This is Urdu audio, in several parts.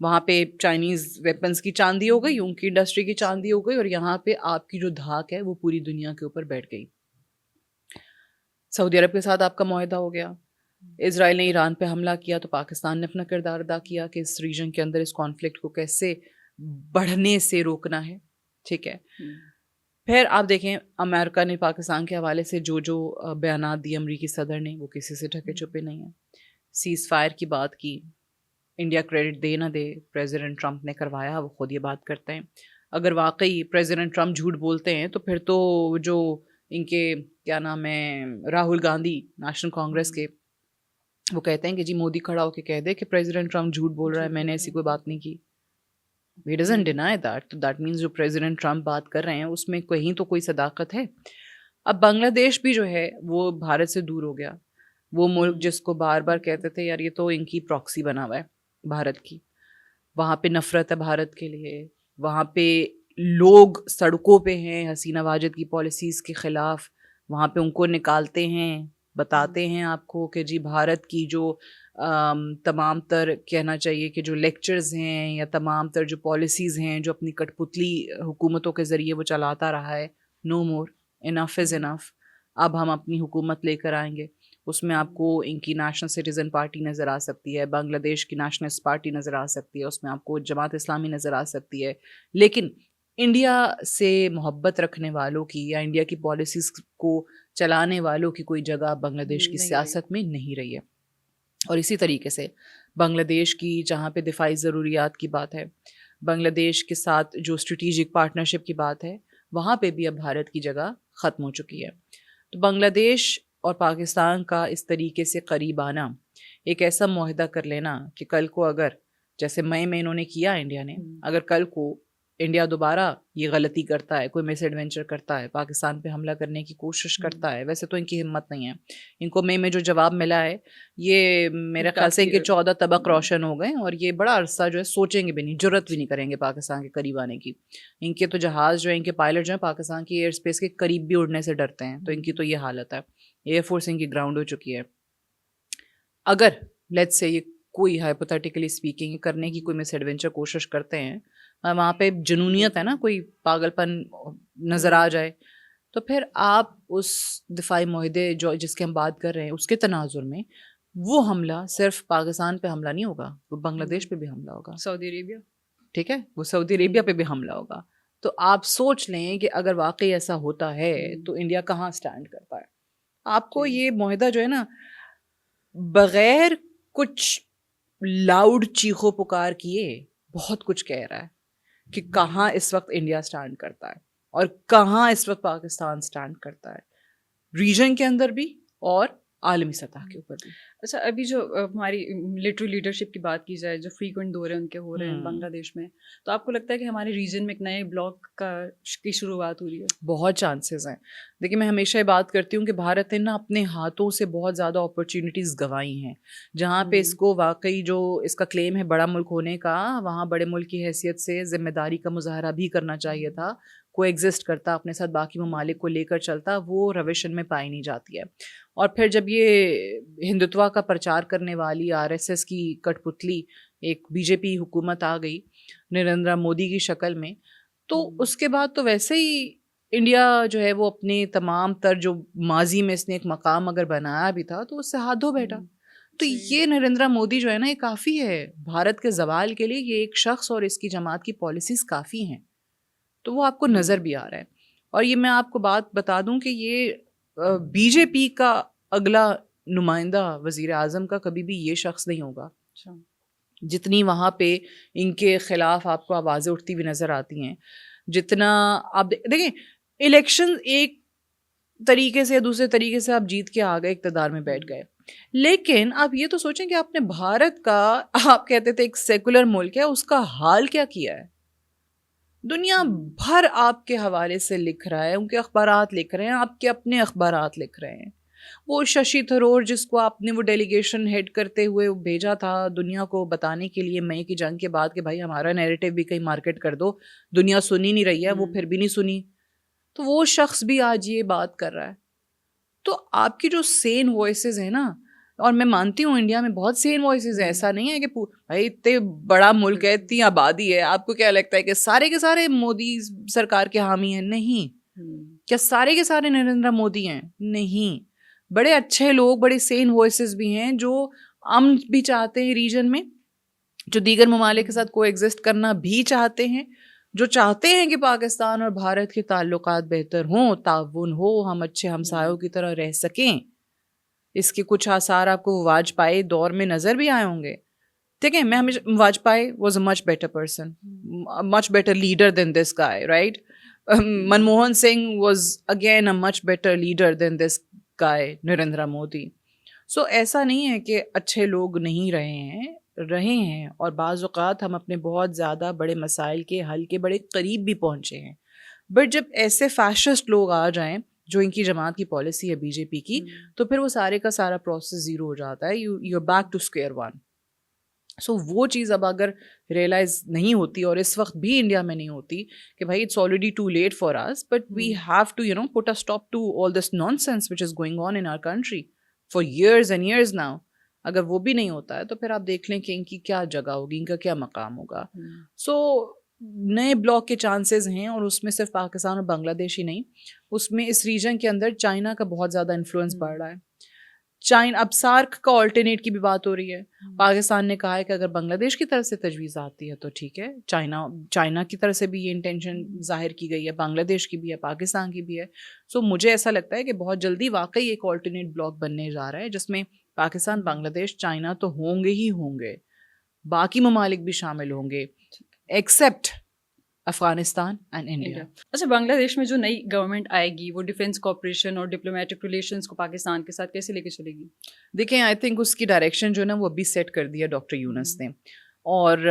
وہاں پہ چائنیز ویپنز کی چاندی ہو گئی, ان کی انڈسٹری کی چاندی ہو گئی, اور یہاں پہ آپ کی جو دھاک ہے وہ پوری دنیا کے اوپر بیٹھ گئی. سعودی عرب کے ساتھ آپ کا معاہدہ ہو گیا, اسرائیل نے ایران پہ حملہ کیا تو پاکستان نے اپنا کردار ادا کیا کہ اس ریجن کے اندر اس کانفلکٹ کو کیسے بڑھنے سے روکنا ہے. ٹھیک ہے, پھر آپ دیکھیں امریکہ نے پاکستان کے حوالے سے جو بیانات دیے امریکی صدر نے, وہ کسی سے ڈھکے چھپے نہیں ہیں. سیز فائر کی بات کی, انڈیا کریڈٹ دے نہ دے, پریزیڈنٹ ٹرمپ نے کروایا, وہ خود یہ بات کرتے ہیں. اگر واقعی پریزیڈنٹ ٹرمپ جھوٹ بولتے ہیں تو پھر تو جو ان کے کیا نام ہے راہل گاندھی نیشنل کانگریس کے, وہ کہتے ہیں کہ جی مودی کھڑا ہو کے کہہ دے کہ پریزیڈنٹ ٹرمپ جھوٹ بول رہا ہے, میں نے ایسی کوئی بات نہیں کی. He doesn't deny that. تو that means جو پریزیڈنٹ ٹرمپ بات کر رہے ہیں اس میں کہیں تو کوئی صداقت ہے. اب بنگلہ دیش بھی جو ہے وہ بھارت سے دور ہو گیا. وہ ملک جس کو بار بار کہتے تھے یار یہ تو ان کی پراکسی بنا ہوا ہے بھارت کی, وہاں پہ نفرت ہے بھارت کے لیے, وہاں پہ لوگ سڑکوں پہ ہیں حسینہ واجد کی پالیسیز کے خلاف, وہاں پہ ان کو نکالتے ہیں, بتاتے ہیں آپ کو کہ جی بھارت کی جو تمام تر کہنا چاہیے کہ جو لیکچرز ہیں یا تمام تر جو پالیسیز ہیں جو اپنی کٹ پتلی حکومتوں کے ذریعے وہ چلاتا رہا ہے, نو مور, انف از انف, اب ہم اپنی حکومت لے کر آئیں گے. اس میں آپ کو ان کی نیشنل سٹیزن پارٹی نظر آ سکتی ہے, بنگلہ دیش کی نیشنلسٹ پارٹی نظر آ سکتی ہے, اس میں آپ کو جماعت اسلامی نظر آ سکتی ہے. لیکن انڈیا سے محبت رکھنے والوں کی یا انڈیا کی پالیسیز کو چلانے والوں کی کوئی جگہ بنگلہ دیش کی سیاست میں نہیں رہی ہے. اور اسی طریقے سے بنگلہ دیش کی جہاں پہ دفاعی ضروریات کی بات ہے, بنگلہ دیش کے ساتھ جو اسٹریٹجک پارٹنرشپ کی بات ہے, وہاں پہ بھی اب بھارت کی جگہ ختم ہو چکی ہے. تو بنگلہ دیش اور پاکستان کا اس طریقے سے قریب آنا, ایک ایسا معاہدہ کر لینا کہ کل کو اگر جیسے مئی میں انہوں نے کیا انڈیا نے, اگر کل کو انڈیا دوبارہ یہ غلطی کرتا ہے, کوئی مس ایڈونچر کرتا ہے, پاکستان پہ حملہ کرنے کی کوشش کرتا ہے, ویسے تو ان کی ہمت نہیں ہے, ان کو مئی میں جو جواب ملا ہے یہ میرے خیال سے ان کے 14 طبق روشن ہو گئے, اور یہ بڑا عرصہ جو ہے سوچیں گے بھی نہیں, جرت بھی نہیں کریں گے پاکستان کے قریب آنے کی. ان کے تو جہاز جو ہے, ان کے پائلٹ جو ہیں پاکستان کی ایئر اسپیس کے قریب بھی اڑنے سے ڈرتے ہیں, تو ان کی تو یہ حالت ہے, ایئر فورس ان کی گراؤنڈ ہو چکی ہے. اگر لیٹس سے یہ کوئی ہائپوتھیٹیکلی اسپیکنگ کرنے کی کوئی مس ایڈونچر کوشش کرتے ہیں, وہاں پہ جنونیت ہے نا, کوئی پاگل پن نظر آ جائے, تو پھر آپ اس دفاعی معاہدے جو جس کے ہم بات کر رہے ہیں اس کے تناظر میں وہ حملہ صرف پاکستان پہ حملہ نہیں ہوگا, وہ بنگلہ دیش پہ بھی حملہ ہوگا, سعودی عربیہ, ٹھیک ہے, وہ سعودی عربیہ پہ بھی حملہ ہوگا. تو آپ سوچ لیں کہ اگر واقعی ایسا ہوتا ہے تو انڈیا کہاں سٹینڈ کرتا ہے. آپ کو یہ معاہدہ جو ہے نا بغیر کچھ لاؤڈ چیخو پکار کیے بہت کچھ کہہ رہا ہے کہ کہاں اس وقت انڈیا سٹینڈ کرتا ہے اور کہاں اس وقت پاکستان سٹینڈ کرتا ہے, ریجن کے اندر بھی اور عالمی سطح کے اوپر بھی. اچھا, ابھی جو ہماری ملٹری لیڈرشپ کی بات کی جائے, جو فریکوینٹ دورے ان کے ہو رہے ہیں بنگلہ دیش میں, تو آپ کو لگتا ہے کہ ہمارے ریجن میں ایک نئے بلاک کی شروعات ہو رہی ہے؟ بہت چانسز ہیں. دیکھیے میں ہمیشہ یہ بات کرتی ہوں کہ بھارت نے نا اپنے ہاتھوں سے بہت زیادہ اپرچونیٹیز گنوائی ہیں. جہاں پہ اس کو واقعی جو اس کا کلیم ہے بڑا ملک ہونے کا, وہاں بڑے ملک کی حیثیت سے ذمہ داری کا مظاہرہ بھی کرنا چاہیے تھا, کو ایگزسٹ کرتا, اپنے ساتھ باقی ممالک کو لے کر چلتا, وہ روش ان میں پائی نہیں جاتی ہے. اور پھر جب یہ ہندوتوا کا پرچار کرنے والی RSS کی کٹ پتلی ایک BJP حکومت آ گئی نریندر مودی کی شکل میں, تو اس کے بعد تو ویسے ہی انڈیا جو ہے وہ اپنے تمام تر جو ماضی میں اس نے ایک مقام اگر بنایا بھی تھا تو اس سے ہاتھ دھو بیٹھا. تو یہ نریندر مودی جو ہے نا یہ کافی ہے بھارت کے زوال کے لیے, یہ ایک شخص اور اس کی جماعت کی پالیسیز کافی ہیں. تو وہ آپ کو نظر بھی آ رہا ہے. اور یہ میں آپ کو بات بتا دوں کہ یہ BJP کا اگلا نمائندہ وزیر اعظم کا کبھی بھی یہ شخص نہیں ہوگا. جتنی وہاں پہ ان کے خلاف آپ کو آوازیں اٹھتی ہوئی نظر آتی ہیں, جتنا آپ دیکھیں الیکشن ایک طریقے سے یا دوسرے طریقے سے آپ جیت کے آ گئے, اقتدار میں بیٹھ گئے, لیکن آپ یہ تو سوچیں کہ آپ نے بھارت کا, آپ کہتے تھے ایک سیکولر ملک ہے, اس کا حال کیا کیا ہے. دنیا بھر آپ کے حوالے سے لکھ رہا ہے, ان کے اخبارات لکھ رہے ہیں, آپ کے اپنے اخبارات لکھ رہے ہیں. وہ ششی تھرور جس کو آپ نے وہ ڈیلیگیشن ہیڈ کرتے ہوئے بھیجا تھا دنیا کو بتانے کے لیے مئی کی جنگ کے بعد کہ بھائی ہمارا نیریٹو بھی کہیں مارکیٹ کر دو, دنیا سنی نہیں رہی ہے, وہ پھر بھی نہیں سنی, تو وہ شخص بھی آج یہ بات کر رہا ہے. تو آپ کی جو سین وائسز ہیں نا, اور میں مانتی ہوں انڈیا میں بہت سین وائسز ہیں, ایسا نہیں ہے کہ بھائی اتنے بڑا ملک ہے, اتنی آبادی ہے, آپ کو کیا لگتا ہے کہ سارے کے سارے مودی سرکار کے حامی ہیں؟ نہیں. کیا سارے کے سارے نریندر مودی ہیں؟ نہیں. بڑے اچھے لوگ, بڑے سین وائسز بھی ہیں جو امن بھی چاہتے ہیں ریجن میں, جو دیگر ممالک کے ساتھ کو ایگزسٹ کرنا بھی چاہتے ہیں, جو چاہتے ہیں کہ پاکستان اور بھارت کے تعلقات بہتر ہوں, تعاون ہو, ہم اچھے ہمسایوں کی طرح رہ سکیں. اس کے کچھ آثار آپ کو واجپائی دور میں نظر بھی آئے ہوں گے. ٹھیک ہے, میں ہمیشہ Vajpayee was a much better person, much better leader than this guy, right. Manmohan Singh was again a much better leader than this guy Narendra Modi. So ایسا نہیں ہے کہ اچھے لوگ نہیں رہے ہیں, اور بعض اوقات ہم اپنے بہت زیادہ بڑے مسائل کے حل کے بڑے قریب بھی پہنچے ہیں. بٹ جب ایسے فیشسٹ لوگ آ جائیں, جو ان کی جماعت کی پالیسی ہے بی جے پی کی, تو پھر وہ سارے کا سارا پروسیس زیرو ہو جاتا ہے. You back to square one. So وہ چیز اب اگر ریئلائز نہیں ہوتی, اور اس وقت بھی انڈیا میں نہیں ہوتی, کہ بھائی it's already too late for us, but we have to put a stop to all this nonsense which is going on in our country for years and years now. اگر وہ بھی نہیں ہوتا ہے تو پھر آپ دیکھ لیں کہ ان کی کیا جگہ ہوگی, ان کا کیا مقام ہوگا. سو نئے بلاک کے چانسز ہیں, اور اس میں صرف پاکستان اور بنگلہ دیش ہی نہیں, اس میں اس ریجن کے اندر چائنا کا بہت زیادہ انفلوئنس بڑھ رہا ہے. اب سارک کا آلٹرنیٹ کی بھی بات ہو رہی ہے. پاکستان نے کہا ہے کہ اگر بنگلہ دیش کی طرف سے تجویز آتی ہے تو ٹھیک ہے, چائنا کی طرف سے بھی یہ انٹینشن ظاہر کی گئی ہے, بنگلہ دیش کی بھی ہے, پاکستان کی بھی ہے. سو مجھے ایسا لگتا ہے کہ بہت جلدی واقعی ایک آلٹرنیٹ بلاک بننے جا رہا ہے, جس میں پاکستان, بنگلہ دیش, چائنا تو ہوں گے ہی ہوں گے, باقی ممالک بھی شامل ہوں گے, ایکسیپٹ افغانستان اینڈ انڈیا. اچھا, بنگلہ دیش میں جو نئی گورنمنٹ آئے گی وہ ڈیفینس کوآپریشن اور ڈپلومیٹک ریلیشنس کو پاکستان کے ساتھ کیسے لے کے چلے گی؟ دیکھیں, آئی تھنک اس کی ڈائریکشن جو ہے نا وہ ابھی سیٹ کر دیا ڈاکٹر یونس نے, اور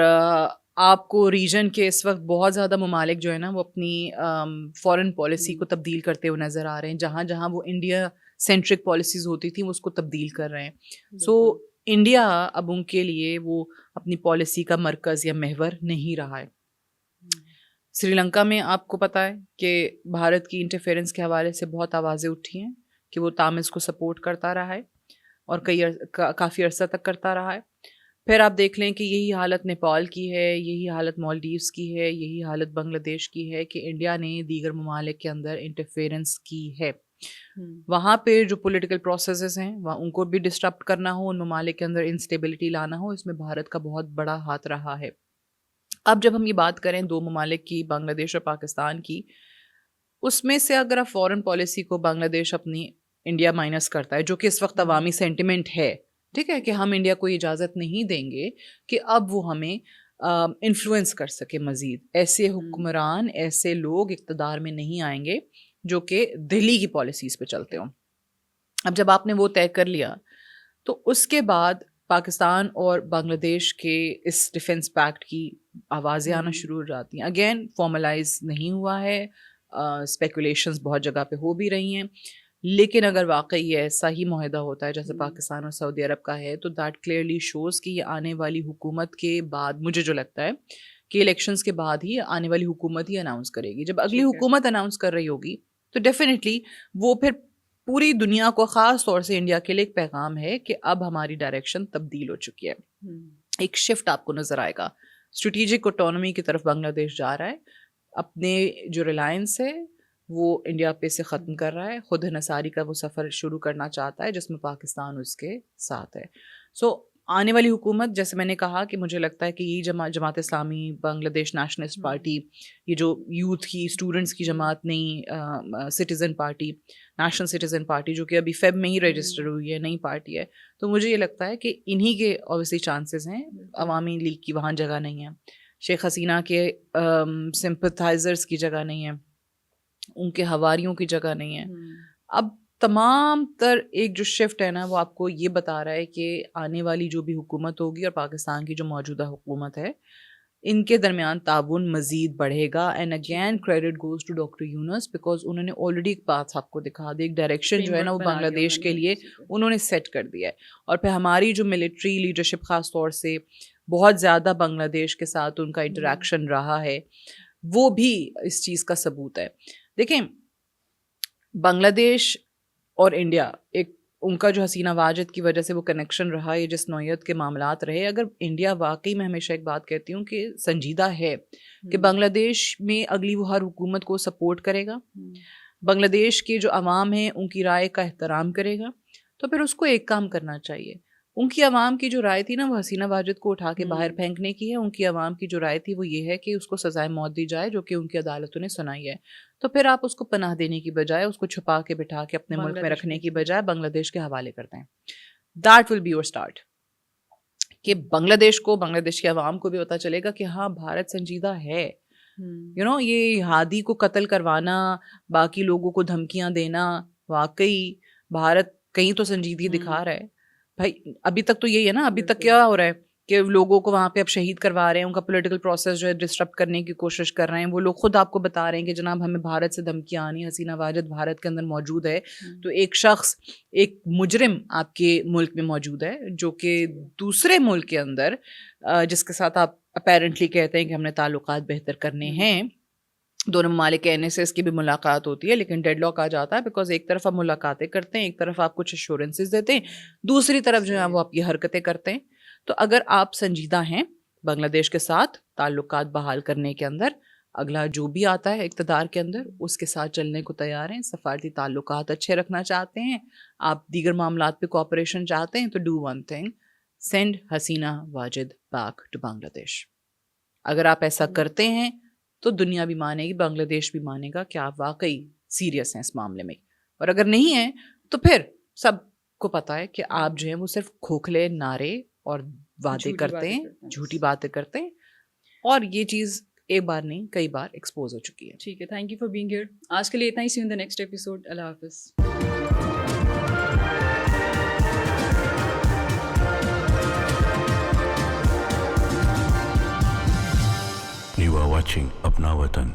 آپ کو ریجن کے اس وقت بہت زیادہ ممالک جو ہے نا وہ اپنی فارن پالیسی کو تبدیل کرتے ہوئے نظر آ رہے ہیں. جہاں جہاں وہ انڈیا سینٹرک پالیسیز ہوتی تھیں وہ اس کو تبدیل کر رہے ہیں. سو انڈیا اب ان کے لیے وہ اپنی پالیسی کا مرکز یا محور نہیں رہا ہے. سری لنکا میں آپ کو پتہ ہے کہ بھارت کی انٹرفیئرنس کے حوالے سے بہت آوازیں اٹھی ہیں کہ وہ تاملز کو سپورٹ کرتا رہا ہے, اور کافی عرصہ تک کرتا رہا ہے. پھر آپ دیکھ لیں کہ یہی حالت نیپال کی ہے, یہی حالت مالدیوز کی ہے, یہی حالت بنگلہ دیش کی ہے, کہ انڈیا نے دیگر ممالک کے اندر انٹرفیئرنس کی ہے. وہاں پہ جو پولیٹیکل پروسیسز ہیں ان کو بھی ڈسٹرپٹ کرنا ہو, ان ممالک کے اندر انسٹیبلٹی لانا ہو, اس میں بھارت کا بہت بڑا ہاتھ رہا ہے. اب جب ہم یہ بات کریں دو ممالک کی, بنگلہ دیش اور پاکستان کی, اس میں سے اگر آپ فورن پالیسی کو بنگلہ دیش اپنی انڈیا مائنس کرتا ہے, جو کہ اس وقت عوامی سینٹیمنٹ ہے, ٹھیک ہے, کہ ہم انڈیا کو اجازت نہیں دیں گے کہ اب وہ ہمیں انفلوئنس کر سکے مزید. ایسے حکمران, ایسے لوگ اقتدار میں نہیں آئیں گے جو کہ دہلی کی پالیسیز پہ چلتے ہوں. اب جب آپ نے وہ طے کر لیا تو اس کے بعد پاکستان اور بنگلہ دیش کے اس ڈیفینس پیکٹ کی آوازیں آنا شروع ہو جاتی ہیں. اگین فارملائز نہیں ہوا ہے, اسپیکولیشنز بہت جگہ پہ ہو بھی رہی ہیں, لیکن اگر واقعی ایسا ہی معاہدہ ہوتا ہے جیسے پاکستان اور سعودی عرب کا ہے, تو دیٹ کلیئرلی شوز کہ یہ آنے والی حکومت کے بعد, مجھے جو لگتا ہے کہ الیکشنز کے بعد ہی آنے والی حکومت ہی اناؤنس کرے گی. جب اگلی حکومت اناؤنس کر رہی ہوگی تو ڈیفینیٹلی وہ پھر پوری دنیا کو, خاص طور سے انڈیا کے لیے ایک پیغام ہے کہ اب ہماری ڈائریکشن تبدیل ہو چکی ہے. ایک شفٹ آپ کو نظر آئے گا, اسٹریٹجک آٹونومی کی طرف بنگلہ دیش جا رہا ہے, اپنے جو ریلائنس ہے وہ انڈیا پہ سے ختم کر رہا ہے, خود انحصاری کا وہ سفر شروع کرنا چاہتا ہے جس میں پاکستان اس کے ساتھ ہے. سو آنے والی حکومت, جیسے میں نے کہا کہ مجھے لگتا ہے کہ یہ جماعت اسلامی, بنگلہ دیش نیشنلسٹ پارٹی, یہ جو یوتھ کی, اسٹوڈنٹس کی جماعت, نئی citizen party, national citizen party, جو کہ ابھی فیب میں ہی رجسٹر ہوئی ہے, نئی پارٹی ہے, تو مجھے یہ لگتا ہے کہ انہی کے اوبیسلی چانسز ہیں. عوامی لیگ کی وہاں جگہ نہیں ہے, شیخ حسینہ کے سمپتھائزرز کی جگہ نہیں ہے, ان کے حواریوں کی جگہ نہیں ہے. اب تمام تر ایک جو شفٹ ہے نا وہ آپ کو یہ بتا رہا ہے کہ آنے والی جو بھی حکومت ہوگی اور پاکستان کی جو موجودہ حکومت ہے, ان کے درمیان تعاون مزید بڑھے گا. And again credit goes to doctor Yunus, because انہوں نے آلریڈی ایک بات آپ کو دکھا دی, ایک ڈائریکشن جو ہے نا وہ بنگلہ دیش کے لیے انہوں نے سیٹ کر دیا ہے. اور پھر ہماری جو ملٹری لیڈرشپ, خاص طور سے بہت زیادہ بنگلہ دیش کے ساتھ ان کا انٹریکشن رہا ہے, وہ بھی اس چیز کا ثبوت ہے. دیکھیں, بنگلہ دیش اور انڈیا ایک ان کا جو حسینہ واجد کی وجہ سے وہ کنیکشن رہا, یہ جس نوعیت کے معاملات رہے, اگر انڈیا واقعی, میں ہمیشہ ایک بات کہتی ہوں کہ سنجیدہ ہے کہ بنگلہ دیش میں اگلی وہ ہر حکومت کو سپورٹ کرے گا, بنگلہ دیش کے جو عوام ہیں ان کی رائے کا احترام کرے گا, تو پھر اس کو ایک کام کرنا چاہیے. ان کی عوام کی جو رائے تھی نا وہ حسینہ واجد کو اٹھا کے باہر پھینکنے کی ہے. ان کی عوام کی جو رائے تھی وہ یہ ہے کہ اس کو سزائے موت دی جائے, جو کہ ان کی عدالتوں نے سنائی ہے. تو پھر آپ اس کو پناہ دینے کی بجائے, اس کو چھپا کے بٹھا کے اپنے ملک میں رکھنے کی بجائے بنگلہ دیش کے حوالے کرتے ہیں. That will be your start, کہ بنگلہ دیش کو, بنگلہ دیش کے عوام کو بھی پتہ چلے گا کہ ہاں بھارت سنجیدہ ہے. یہ ہادی کو قتل کروانا, باقی لوگوں کو دھمکیاں دینا, واقعی بھارت کہیں تو سنجیدگی دکھا رہا ہے. بھائی ابھی تک تو یہی ہے نا, ابھی تک کیا ہو رہا ہے کہ لوگوں کو وہاں پہ اب شہید کروا رہے ہیں, ان کا پولیٹیکل پروسیس جو ہے ڈسٹرپٹ کرنے کی کوشش کر رہے ہیں. وہ لوگ خود آپ کو بتا رہے ہیں کہ جناب ہمیں بھارت سے دھمکیاں آنی, حسینہ واجد بھارت کے اندر موجود ہے, تو ایک شخص, ایک مجرم آپ کے ملک میں موجود ہے جو کہ دوسرے ملک کے اندر, جس کے ساتھ آپ اپیرنٹلی کہتے ہیں کہ ہم نے تعلقات بہتر کرنے ہیں, دونوں ممالک کے NSS کی بھی ملاقات ہوتی ہے, لیکن ڈیڈ لاک آ جاتا ہے بیکاز ایک طرف آپ ملاقاتیں کرتے ہیں, ایک طرف آپ کچھ ایشورنسز دیتے ہیں, دوسری طرف جو ہے وہ آپ یہ حرکتیں کرتے ہیں. تو اگر آپ سنجیدہ ہیں بنگلہ دیش کے ساتھ تعلقات بحال کرنے کے اندر, اگلا جو بھی آتا ہے اقتدار کے اندر اس کے ساتھ چلنے کو تیار ہیں, سفارتی تعلقات اچھے رکھنا چاہتے ہیں, آپ دیگر معاملات پہ کوآپریشن چاہتے ہیں, تو do one thing, send Hasina Wajed back to Bangladesh. اگر آپ ایسا کرتے ہیں تو دنیا بھی مانے گی, بنگلہ دیش بھی مانے گا کہ آپ واقعی سیریس ہیں اس معاملے میں. اور اگر نہیں ہیں تو پھر سب کو پتا ہے کہ آپ جو ہیں وہ صرف کھوکھلے نعرے اور وعدے کرتے ہیں, جھوٹی باتیں کرتے ہیں, اور یہ چیز ایک بار نہیں کئی بار ایکسپوز ہو چکی ہے. ٹھیک ہے, thank you for being here. آج کے لیے اتنا ہی. See you in the next episode. اللہ حافظ. You are watching Apna Watan.